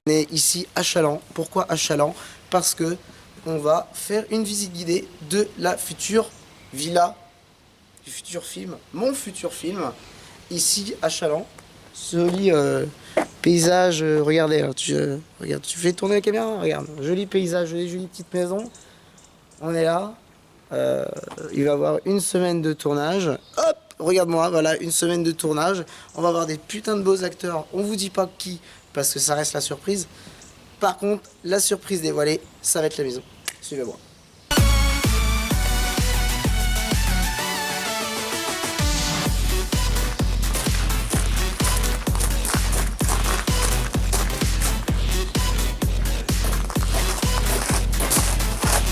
On est ici à Chaland. Pourquoi à Chaland? Parce que on va faire une visite guidée de la future villa du futur film, mon futur film, ici à Chaland. Joli paysage, regardez, hein, regarde, tu fais tourner la caméra, regarde, joli paysage, jolie petite maison. On est là, il va y avoir une semaine de tournage. Hop, regarde-moi, voilà, une semaine de tournage. On va avoir des putains de beaux acteurs. On vous dit pas qui, parce que ça reste la surprise. Par contre, la surprise dévoilée, ça va être la maison. Suivez-moi.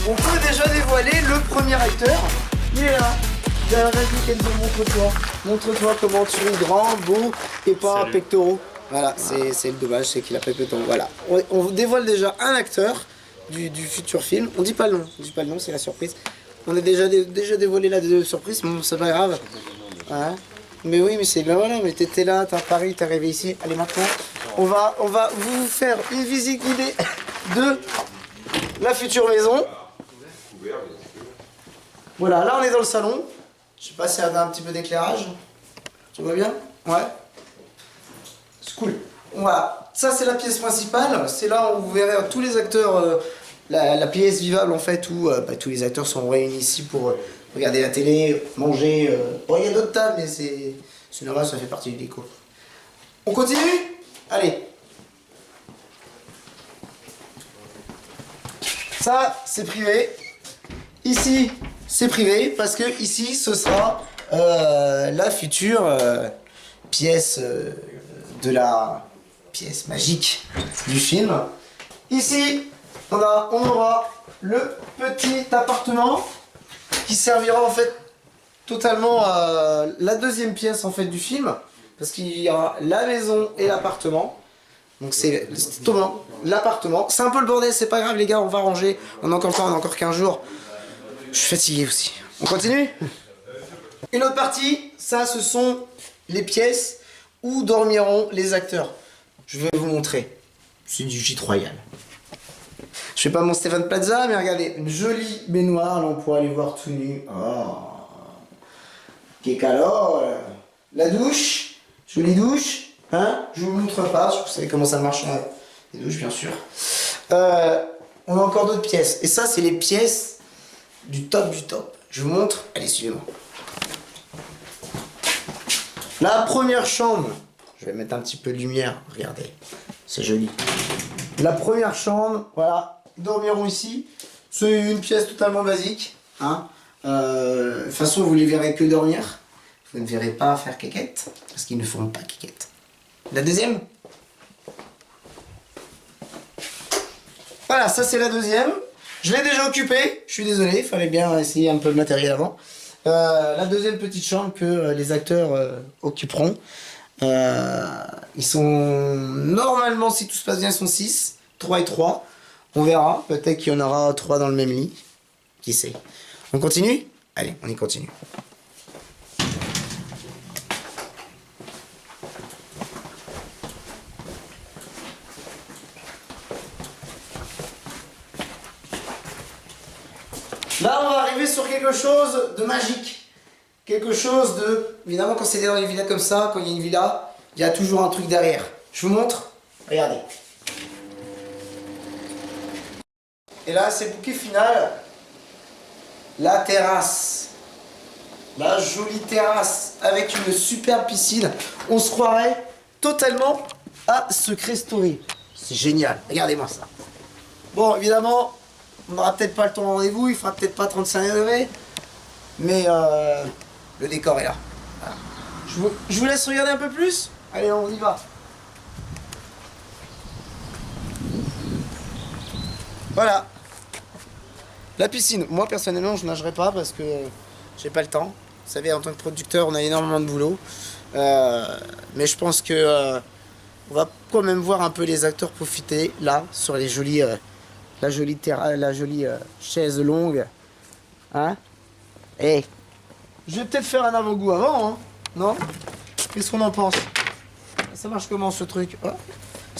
On peut déjà dévoiler le premier acteur. Il est là. Vas-y Kenzo, montre-toi. Montre-toi comment tu es grand, beau et pas pectoraux. Voilà, c'est le dommage, c'est qu'il a pas de pectoraux. Voilà. On vous dévoile déjà un acteur du futur film. On dit pas le nom. On dit pas le nom, c'est la surprise. On a déjà dévoilé la surprise, mais bon, c'est pas grave. Ouais. Mais oui, mais c'est ben voilà, mais t'étais là, t'es à Paris, t'es arrivé ici. Allez maintenant, on va vous faire une visite guidée de la future maison. Voilà, là on est dans le salon. Je sais pas si elle a un petit peu d'éclairage. Tu vois bien? Ouais. C'est cool. Voilà, ça c'est la pièce principale. C'est là où vous verrez tous les acteurs, la pièce vivable en fait, où tous les acteurs sont réunis ici pour regarder la télé, manger. Bon, il y a d'autres tables, mais c'est normal, ça fait partie du déco. On continue? Allez. Ça, c'est privé. Ici, c'est privé parce que ici, ce sera la future pièce de la pièce magique du film. Ici, on aura le petit appartement qui servira en fait totalement à la deuxième pièce en fait du film parce qu'il y aura la maison et l'appartement. Donc c'est Thomas, l'appartement. C'est un peu le bordel, c'est pas grave les gars, on va ranger. On a encore le temps, on a encore 15 jours. Je suis fatigué aussi. On continue? Une autre partie, ça ce sont les pièces où dormiront les acteurs. Je vais vous montrer. C'est du gîte royal. Je fais pas mon Stéphane Plaza, mais regardez, une jolie baignoire, là on pourra aller voir tout nu. Oh. Qu'est alors la douche, jolie douche. Hein? Je vous montre pas, vous savez comment ça marche dans les douches bien sûr. On a encore d'autres pièces. Et ça c'est les pièces du top du top. Je vous montre, allez suivez-moi. La première chambre, je vais mettre un petit peu de lumière, regardez, c'est joli. La première chambre, voilà, ils dormiront ici. C'est une pièce totalement basique. Hein. De toute façon, vous les verrez que dormir. Vous ne verrez pas faire quéquette, parce qu'ils ne feront pas quéquette. La deuxième. Voilà, ça c'est la deuxième. Je l'ai déjà occupée, je suis désolé, il fallait bien essayer un peu le matériel avant. La deuxième petite chambre que les acteurs occuperont. Ils sont normalement, si tout se passe bien, ils sont 6, 3 et 3. On verra, peut-être qu'il y en aura 3 dans le même lit. Qui sait? On continue? Allez, on y continue. Là, on va arriver sur quelque chose de magique. Quelque chose de... Évidemment, quand c'est dans une villa comme ça, quand il y a une villa, il y a toujours un truc derrière. Je vous montre. Regardez. Et là, c'est le bouquet final. La terrasse. La jolie terrasse avec une superbe piscine. On se croirait totalement à Secret Story. C'est génial. Regardez-moi ça. Bon, évidemment... On n'aura peut-être pas le temps de rendez-vous, il fera peut-être pas 35 degrés, mais le décor est là. Voilà. Je vous laisse regarder un peu plus. Allez, on y va. Voilà. La piscine. Moi, personnellement, je nagerai pas parce que j'ai pas le temps. Vous savez, en tant que producteur, on a énormément de boulot. Mais je pense que on va quand même voir un peu les acteurs profiter, là, sur les jolis... la jolie chaise longue. Hein? Eh, je vais peut-être faire un avant-goût avant, hein? Non? Qu'est-ce qu'on en pense? Ça marche comment ce truc? Oh,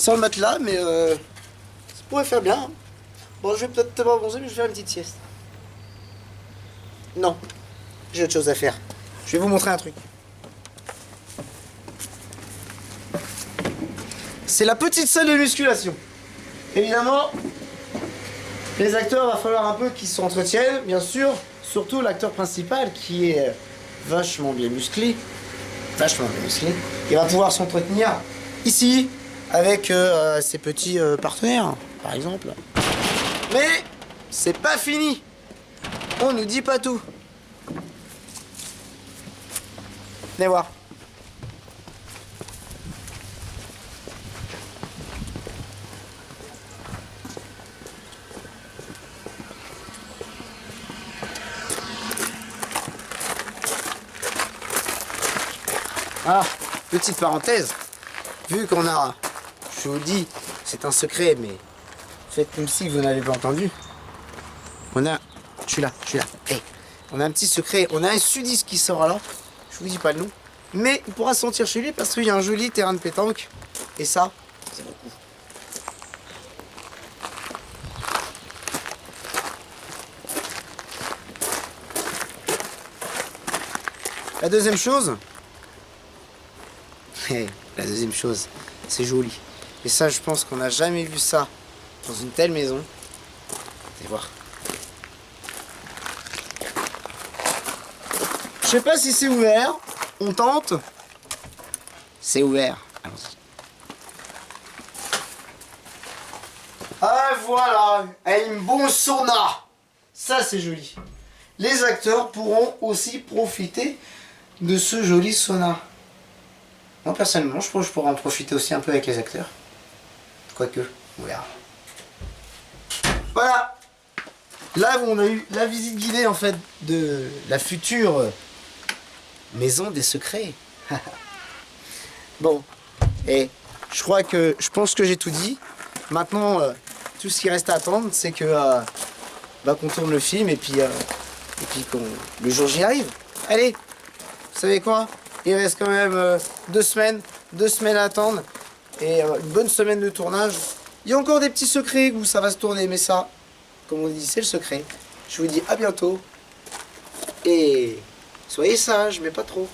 sans le matelas, mais ça pourrait faire bien. Bon, je vais peut-être pas bronzer, mais je vais faire une petite sieste. Non, j'ai autre chose à faire. Je vais vous montrer un truc. C'est la petite salle de musculation. Évidemment, les acteurs, va falloir un peu qu'ils s'entretiennent, bien sûr. Surtout l'acteur principal qui est vachement bien musclé. Il va pouvoir s'entretenir ici avec ses petits partenaires, par exemple. Mais c'est pas fini. On nous dit pas tout. Venez voir. Ah, petite parenthèse, vu qu'on a, je vous dis, c'est un secret, mais faites comme si vous n'avez pas entendu. On a, je suis là, hey, on a un petit secret, on a un sudiste qui sort là, je vous dis pas le nom, mais il pourra se sentir chez lui parce qu'il y a un joli terrain de pétanque, et ça, c'est beaucoup. La deuxième chose, c'est joli. Et ça, je pense qu'on n'a jamais vu ça dans une telle maison. Allez voir. Je sais pas si c'est ouvert. On tente. C'est ouvert. Allons-y. Ah voilà, un bon sauna. Ça, c'est joli. Les acteurs pourront aussi profiter de ce joli sauna. Moi personnellement, je pense que je pourrais en profiter aussi un peu avec les acteurs. Quoique, on verra. Voilà. Là, on a eu la visite guidée en fait de la future maison des secrets. Bon, et je pense que j'ai tout dit. Maintenant, tout ce qui reste à attendre, c'est que qu'on tourne le film et puis le jour J arrive. Allez, vous savez quoi? Il reste quand même 2 semaines à attendre et une bonne semaine de tournage. Il y a encore des petits secrets où ça va se tourner, mais ça, comme on dit, c'est le secret. Je vous dis à bientôt et soyez sages, mais pas trop.